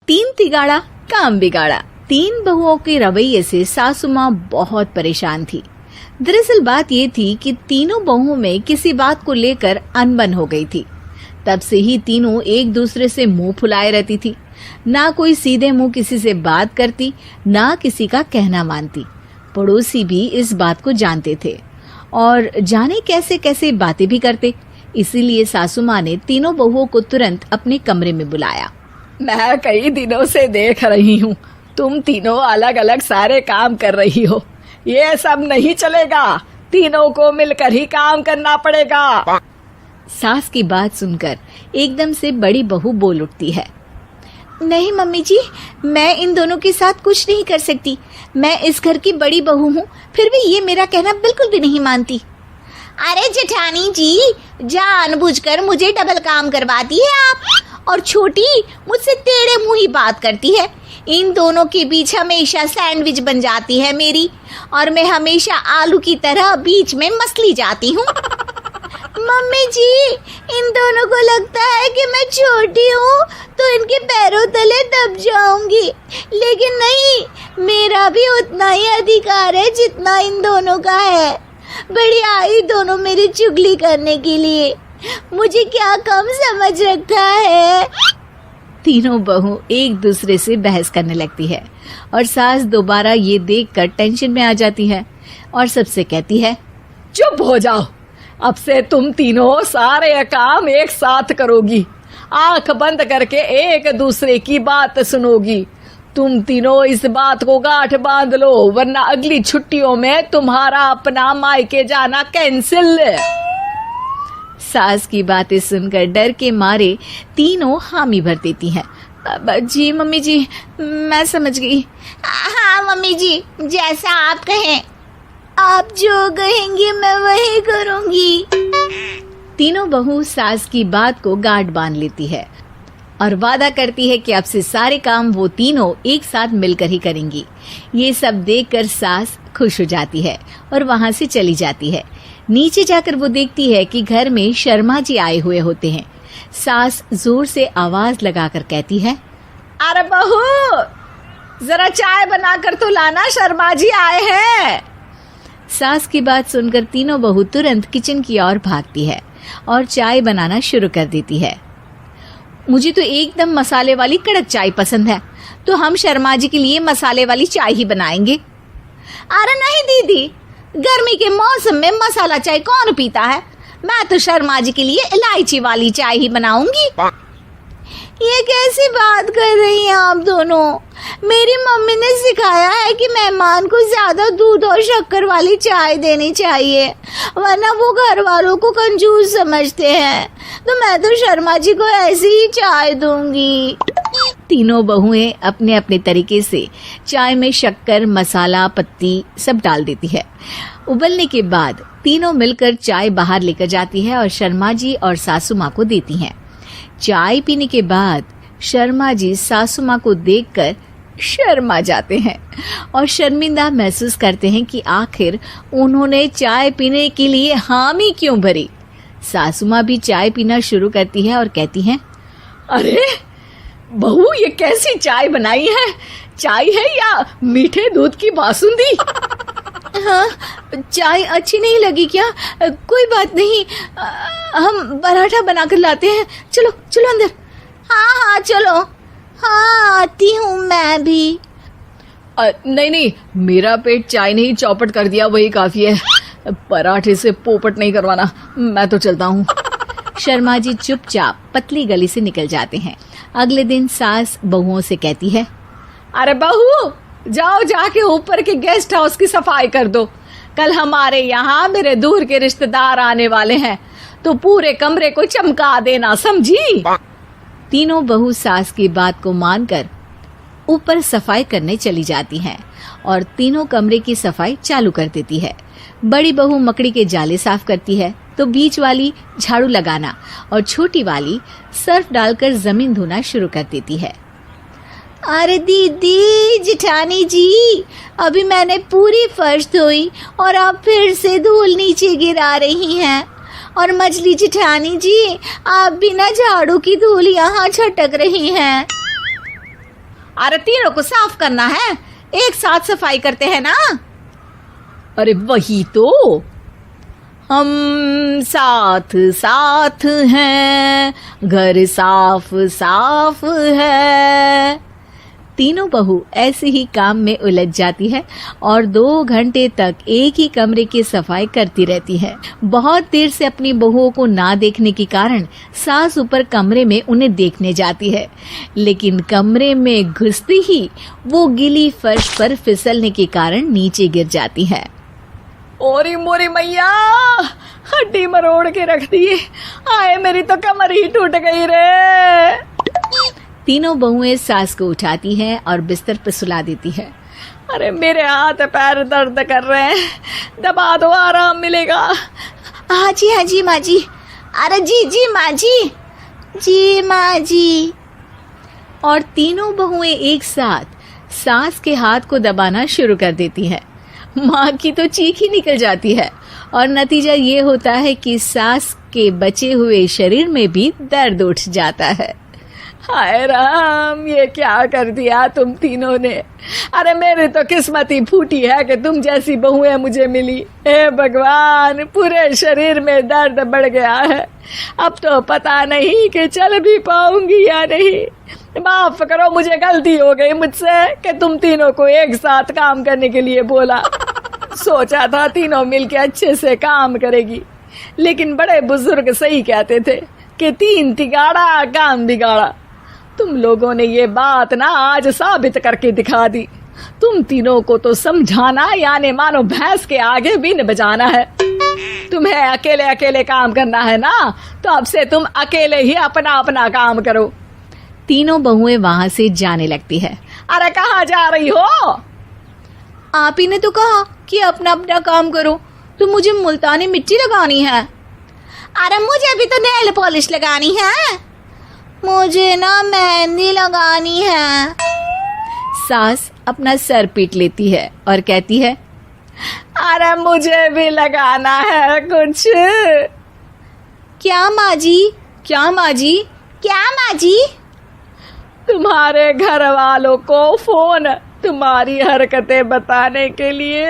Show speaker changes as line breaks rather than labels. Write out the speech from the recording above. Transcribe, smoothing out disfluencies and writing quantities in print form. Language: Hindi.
तीन तिगाड़ा काम बिगाड़ा। तीन बहुओं के रवैये से सासू माँ बहुत परेशान थी। दरअसल बात ये थी कि तीनों बहुओं में किसी बात को लेकर अनबन हो गई थी। तब से ही तीनों एक दूसरे से मुंह फुलाए रहती थी। ना कोई सीधे मुंह किसी से बात करती, ना किसी का कहना मानती। पड़ोसी भी इस बात को जानते थे और जाने कैसे कैसे बातें भी करते। इसीलिए सासू माँ ने तीनों बहुओं को तुरंत अपने कमरे में बुलाया।
मैं कई दिनों से देख रही हूँ, तुम तीनों अलग अलग सारे काम कर रही हो। ये सब नहीं चलेगा, तीनों को मिलकर ही काम करना पड़ेगा।
सास की बात सुनकर एकदम से बड़ी बहू बोल उठती है। नहीं मम्मी जी, मैं इन दोनों के साथ कुछ नहीं कर सकती। मैं इस घर की बड़ी बहू हूँ, फिर भी ये मेरा कहना बिल्कुल भी नहीं मानती।
अरे जेठानी जी, जानबूझकर मुझे डबल काम करवाती है आप, और छोटी मुझसे टेढ़े मुंह ही बात करती है। इन दोनों के बीच हमेशा सैंडविच बन जाती है मेरी, और मैं हमेशा आलू की तरह बीच में मसली जाती हूँ। मम्मी जी, इन दोनों को लगता है कि मैं छोटी हूँ तो इनके पैरों तले दब जाऊंगी, लेकिन नहीं, मेरा भी उतना ही अधिकार है जितना इन दोनों का है। बड़ी आई दोनों मेरी चुगली करने के लिए, मुझे क्या कम समझ रखा है।
तीनों बहू एक दूसरे से बहस करने लगती है और सास दोबारा ये देखकर टेंशन में आ जाती है और सबसे कहती है,
चुप हो जाओ, अब से तुम तीनों सारे काम एक साथ करोगी, आंख बंद करके एक दूसरे की बात सुनोगी। तुम तीनों इस बात को गांठ बांध लो, वरना अगली छुट्टियों में तुम्हारा अपना मायके जाना कैंसिल।
सास की बातें सुनकर डर के मारे तीनों हामी भर देती हैं। जी मम्मी जी, मैं समझ गई।
हाँ मम्मी जी, जैसा आप कहें, आप जो कहेंगी मैं वही करूंगी।
तीनों बहू सास की बात को गांठ बांध लेती है और वादा करती है कि अब से सारे काम वो तीनों एक साथ मिलकर ही करेंगी। ये सब देखकर सास खुश हो जाती है और वहां से चली जाती है। नीचे जाकर वो देखती है कि घर में शर्मा जी आए हुए होते हैं। सास जोर से आवाज लगाकर कहती है,
अरे बहू, जरा चाय बनाकर तो लाना, शर्मा जी आए हैं।
सास की बात सुनकर तीनों बहू तुरंत किचन की ओर भागती है और चाय बनाना शुरू कर देती है। मुझे तो एकदम मसाले वाली कड़क चाय पसंद है, तो हम शर्मा जी के लिए मसाले वाली चाय ही बनाएंगे।
अरे नहीं दीदी, गर्मी के मौसम में मसाला चाय कौन पीता है? मैं तो शर्मा जी के लिए इलायची वाली चाय ही बनाऊंगी। ये कैसी बात कर रही हैं आप दोनों? मेरी मम्मी ने सिखाया है कि मेहमान को ज्यादा दूध और शक्कर वाली चाय देनी चाहिए, वरना वो घर वालों को कंजूस समझते हैं। तो मैं तो शर्मा जी को ऐसी ही चाय दूंगी।
तीनों बहुएं अपने अपने तरीके से चाय में शक्कर, मसाला, पत्ती सब डाल देती है। उबलने के बाद तीनों मिलकर चाय बाहर लेकर जाती है और शर्मा जी और सासू माँ को देती हैं। चाय पीने के बाद शर्मा जी सासू माँ को देखकर शर्मा जाते हैं और शर्मिंदा महसूस करते हैं कि आखिर उन्होंने चाय पीने के लिए हामी क्यों भरी। सासू माँ भी चाय पीना शुरू करती है और कहती हैं,
अरे बहू, ये कैसी चाय बनाई है? चाय है या मीठे दूध की बासुंदी?
हाँ, चाय अच्छी नहीं लगी क्या? कोई बात नहीं, हम पराठा बनाकर लाते हैं। चलो चलो अंदर।
हाँ चलो। हाँ, आती हूँ मैं भी।
नहीं, मेरा पेट चाय ने ही चौपट कर दिया, वही काफी है। पराठे से पोपट नहीं करवाना, मैं तो चलता हूँ।
शर्मा जी चुपचाप पतली गली से निकल जाते हैं। अगले दिन सास बहुओं से कहती है,
अरे बहू, जाओ जाके ऊपर के गेस्ट हाउस की सफाई कर दो। कल हमारे यहाँ मेरे दूर के रिश्तेदार आने वाले हैं, तो पूरे कमरे को चमका देना, समझी?
तीनों बहू सास की बात को मानकर ऊपर सफाई करने चली जाती हैं और तीनों कमरे की सफाई चालू कर देती है। बड़ी बहू मकड़ी के जाले साफ करती है, तो बीच वाली झाड़ू लगाना और छोटी वाली सर्फ डालकर जमीन धोना शुरू कर देती है।
अरे दीदी, जेठानी जी, अभी मैंने पूरी फर्श धोई और आप फिर से धूल नीचे गिरा रही हैं। और मछली जेठानी जी, आप बिना झाड़ू की धूल यहाँ छटक रही हैं। अरे तीनों को साफ करना है, एक साथ सफाई करते हैं ना।
अरे वही तो, हम साथ साथ हैं, घर साफ साफ है।
तीनों बहू ऐसे ही काम में उलझ जाती है और 2 घंटे तक एक ही कमरे की सफाई करती रहती है। बहुत देर से अपनी बहुओं को ना देखने के कारण सास ऊपर कमरे में उन्हें देखने जाती है, लेकिन कमरे में घुसती ही वो गीली फर्श पर फिसलने के कारण नीचे गिर जाती है।
ओरी मोरी मैया, हड्डी मरोड़ के रख दी। आए मेरी तो कमर ही टूट गई रे।
तीनों बहुएं सास को उठाती हैं और बिस्तर पर सुला देती है।
अरे मेरे हाथ पैर दर्द कर रहे हैं, दबा दो आराम मिलेगा।
हाँ जी माँ जी। अरे जी माँ जी माँ जी।
और तीनों बहुएं एक साथ सास के हाथ को दबाना शुरू कर देती है। माँ की तो चीख ही निकल जाती है और नतीजा ये होता है कि सास के बचे हुए शरीर में भी दर्द उठ जाता है।
हाय राम, ये क्या कर दिया तुम तीनों ने। अरे मेरी तो किस्मत ही फूटी है कि तुम जैसी बहुएं मुझे मिली। हे भगवान, पूरे शरीर में दर्द बढ़ गया है। अब तो पता नहीं कि चल भी पाऊंगी या नहीं। माफ करो, मुझे गलती हो गई मुझसे कि तुम तीनों को एक साथ काम करने के लिए बोला। सोचा था तीनों मिलके अच्छे से काम करेगी, लेकिन बड़े बुजुर्ग सही कहते थे कि 3 तिगाड़ा काम बिगाड़ा। तुम लोगों ने ये बात ना आज साबित करके दिखा दी। तुम तीनों को तो समझाना यानी मानो भैंस के आगे बीन बजाना है। तुम्हें अकेले अकेले काम करना है ना, तो अब से तुम अकेले ही अपना अपना काम करो।
तीनों बहुएं वहां से जाने लगती है।
अरे कहाँ जा रही हो?
आप ही ने तो कहा कि अपना अपना काम तो मुझे मुल्तानी मिट्टी लगानी है। अरे मुझे भी तो नेल पॉलिश लगानी है, मुझे ना मेहंदी लगानी है।
सास अपना सर पीट लेती है और कहती है,
अरे मुझे भी लगाना है कुछ।
क्या माँ जी? क्या माँ जी? क्या माँ जी?
तुम्हारे घर वालों को फोन तुम्हारी हरकतें बताने के लिए।